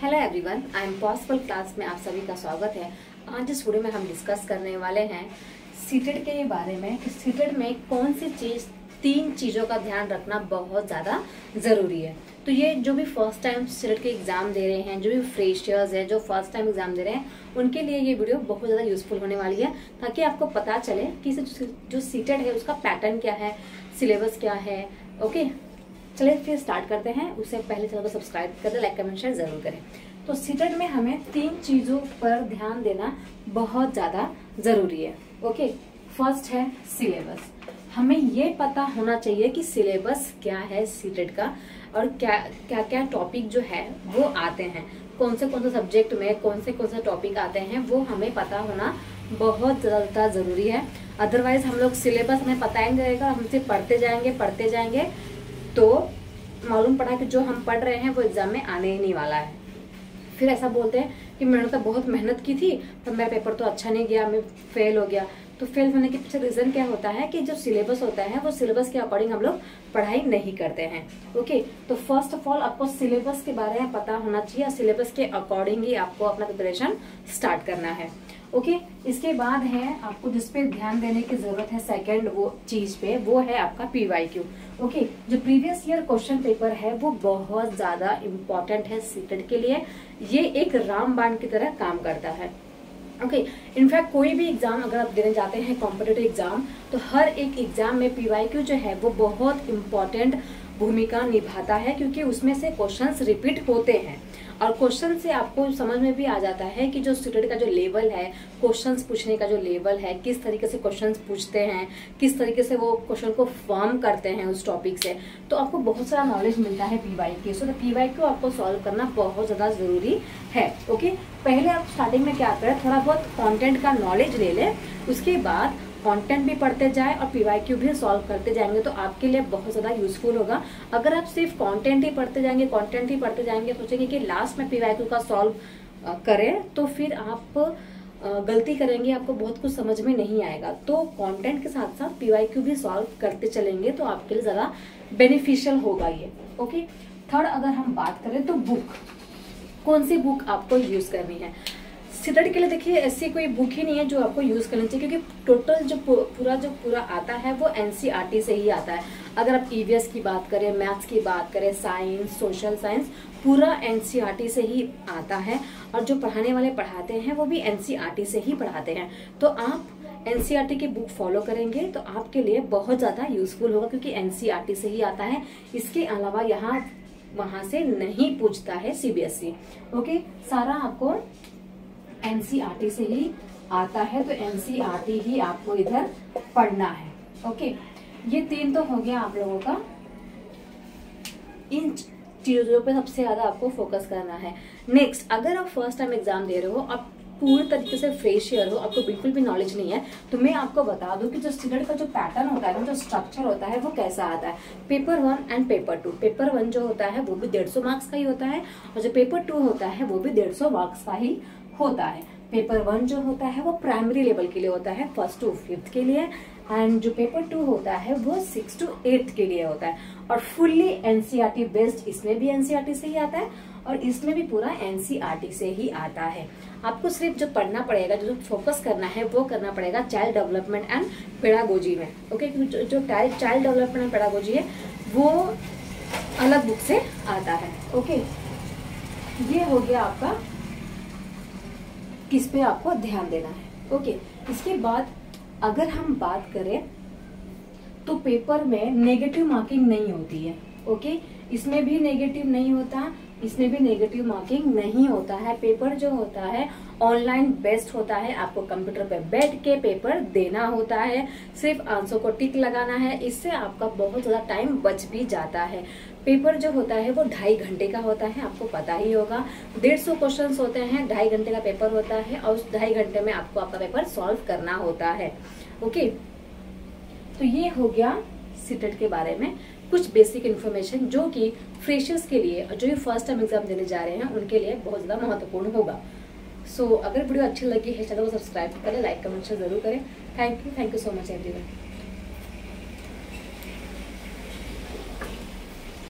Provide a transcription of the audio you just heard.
Hello everyone, I am possible class में आप सभी का स्वागत है। आज इस वीडियो में हम डिस्कस करने वाले हैं सीटेट के बारे में कि सीटेट में कौन सी तीन चीज़ों का ध्यान रखना बहुत ज़्यादा ज़रूरी है। तो ये जो भी फर्स्ट टाइम सीटेट के एग्ज़ाम दे रहे हैं, जो भी फ्रेशर्स हैं, जो फर्स्ट टाइम एग्ज़ाम दे रहे हैं, उनके लिए ये वीडियो बहुत ज़्यादा यूजफुल होने वाली है, ताकि आपको पता चले कि जो सीटेट है उसका पैटर्न क्या है, सिलेबस क्या है। ओके, चलिए फिर स्टार्ट करते हैं। उससे पहले चैनल को सब्सक्राइब करें, लाइक कमेंट शेयर जरूर करें। तो सीटेट में हमें तीन चीज़ों पर ध्यान देना बहुत ज़्यादा ज़रूरी है। ओके, फर्स्ट है सिलेबस। हमें ये पता होना चाहिए कि सिलेबस क्या है सीटेट का, और क्या क्या टॉपिक जो है वो आते हैं, कौन से सब्जेक्ट में कौन से टॉपिक आते हैं, वो हमें पता होना बहुत ज़्यादा ज़रूरी है। अदरवाइज हम लोग सिलेबस हमें पता ही नहीं रहेगा, हमसे पढ़ते जाएंगे तो मालूम पड़ा कि जो हम पढ़ रहे हैं वो एग्जाम में आने ही नहीं वाला है। फिर ऐसा बोलते हैं कि मैंने तो बहुत मेहनत की थी पर मेरा पेपर तो अच्छा नहीं गया, मैं फेल हो गया। तो फेल होने के पीछे रीजन क्या होता है कि जो सिलेबस होता है वो सिलेबस के अकॉर्डिंग हम लोग पढ़ाई नहीं करते हैं। ओके, तो फर्स्ट ऑफ ऑल आपको सिलेबस के बारे में पता होना चाहिए, सिलेबस के अकॉर्डिंग ही आपको अपना प्रिपरेशन स्टार्ट करना है। ओके, इसके बाद है आपको जिस पे ध्यान देने की जरूरत है सेकंड वो चीज पे, वो है आपका PYQ। ओके, जो प्रीवियस ईयर क्वेश्चन पेपर है वो बहुत ज्यादा इम्पोर्टेंट है सीटेट के लिए। ये एक रामबाण की तरह काम करता है। ओके, इनफैक्ट कोई भी एग्जाम अगर आप देने जाते हैं कॉम्पिटिटिव एग्जाम, तो हर एक एग्जाम में PYQ जो है वो बहुत इम्पोर्टेंट भूमिका निभाता है, क्योंकि उसमें से क्वेश्चंस रिपीट होते हैं और क्वेश्चन से आपको समझ में भी आ जाता है कि जो स्टूडेंट का जो लेवल है, क्वेश्चंस पूछने का जो लेवल है, किस तरीके से क्वेश्चंस पूछते हैं, किस तरीके से वो क्वेश्चन को फॉर्म करते हैं उस टॉपिक से, तो आपको बहुत सारा नॉलेज मिलता है PYQ से। तो PYQ आपको सॉल्व करना बहुत ज़्यादा ज़रूरी है। ओके, पहले आप स्टार्टिंग में क्या करें, थोड़ा बहुत कॉन्टेंट का नॉलेज ले लें, उसके बाद कंटेंट भी पढ़ते जाए और PYQ भी सॉल्व करते जाएंगे तो आपके लिए बहुत ज़्यादा यूजफुल होगा। अगर आप सिर्फ कंटेंट ही पढ़ते जाएंगे सोचेंगे कि लास्ट में PYQ का सॉल्व करें, तो फिर आप गलती करेंगे, आपको बहुत कुछ समझ में नहीं आएगा। तो कंटेंट के साथ साथ PYQ भी सॉल्व करते चलेंगे तो आपके लिए ज़्यादा बेनिफिशियल होगा ये। ओके, थर्ड अगर हम बात करें तो बुक, कौन सी बुक आपको यूज करनी है सीटेट के लिए। देखिए, ऐसी कोई बुक ही नहीं है जो आपको यूज करनी चाहिए, क्योंकि टोटल जो पूरा आता है वो NCERT से ही आता है। अगर आप EVS की बात करें, मैथ्स की बात करें, साइंस, सोशल साइंस, पूरा NCERT से ही आता है। और जो पढ़ाने वाले पढ़ाते हैं वो भी NCERT से ही पढ़ाते हैं। तो आप NCERT की बुक फॉलो करेंगे तो आपके लिए बहुत ज्यादा यूजफुल होगा, क्योंकि NCERT से ही आता है। इसके अलावा यहाँ वहां से नहीं पूछता है CBSE। ओके, सारा आपको NCERT से ही आता है, तो NCERT ही आपको इधर पढ़ना है। ओके, ये तीन तो हो गया आप लोगों का। इन चीजों पे सबसे ज्यादा आपको फोकस करना है। नेक्स्ट, अगर आप फर्स्ट टाइम एग्जाम दे रहे हो, आप पूरी तरीके से फ्रेशर हो, आपको बिल्कुल भी नॉलेज नहीं है, तो मैं आपको बता दूं कि जो स्टूडेंट का जो पैटर्न होता है, जो स्ट्रक्चर होता है, वो कैसा आता है। Paper 1 and paper 2। पेपर 1 जो होता है वो भी 150 मार्क्स का ही होता है, और जो पेपर 2 होता है वो भी 150 मार्क्स का ही होता है। पेपर 1 जो होता है वो प्राइमरी लेवल के लिए होता है, 1st to 5th के लिए, एंड जो पेपर 2 होता है वो 6th to 8th के लिए होता है। और फुल्ली NCERT बेस्ड, इसमें भी NCERT से ही आता है और इसमें भी पूरा NCERT से ही आता है। आपको सिर्फ जो पढ़ना पड़ेगा, जो फोकस करना है वो करना पड़ेगा चाइल्ड डेवलपमेंट एंड पेडागोजी में। ओके, जो चाइल्ड डेवलपमेंट एंड पेडागोजी है वो अलग बुक से आता है। ओके, ये हो गया आपका किस पे आपको ध्यान देना है। ओके, इसके बाद अगर हम बात करें तो पेपर में नेगेटिव मार्किंग नहीं होती है। ओके, इसमें भी नेगेटिव नहीं होता, इसमें भी नेगेटिव मार्किंग नहीं होता है। पेपर जो होता है ऑनलाइन बेस्ड होता है, आपको कंप्यूटर पे बैठ के पेपर देना होता है, सिर्फ आंसर को टिक लगाना है। इससे आपका बहुत ज्यादा टाइम बच भी जाता है। पेपर जो होता है वो 2.5 घंटे का होता है, आपको पता ही होगा। 150 क्वेश्चंस होते हैं, 2.5 घंटे का पेपर होता है, और उस 2.5 घंटे में आपको आपका पेपर सॉल्व करना होता है। ओके, तो ये हो गया सीटेट के बारे में कुछ बेसिक इन्फॉर्मेशन, जो कि फ्रेशर्स के लिए और जो भी फर्स्ट टाइम एग्जाम देने जा रहे हैं उनके लिए बहुत ज्यादा महत्वपूर्ण होगा। सो अगर वीडियो अच्छी लगी है, चैनल को सब्सक्राइब करें, लाइक कमेंट जरूर करें। Thank you so much everyone.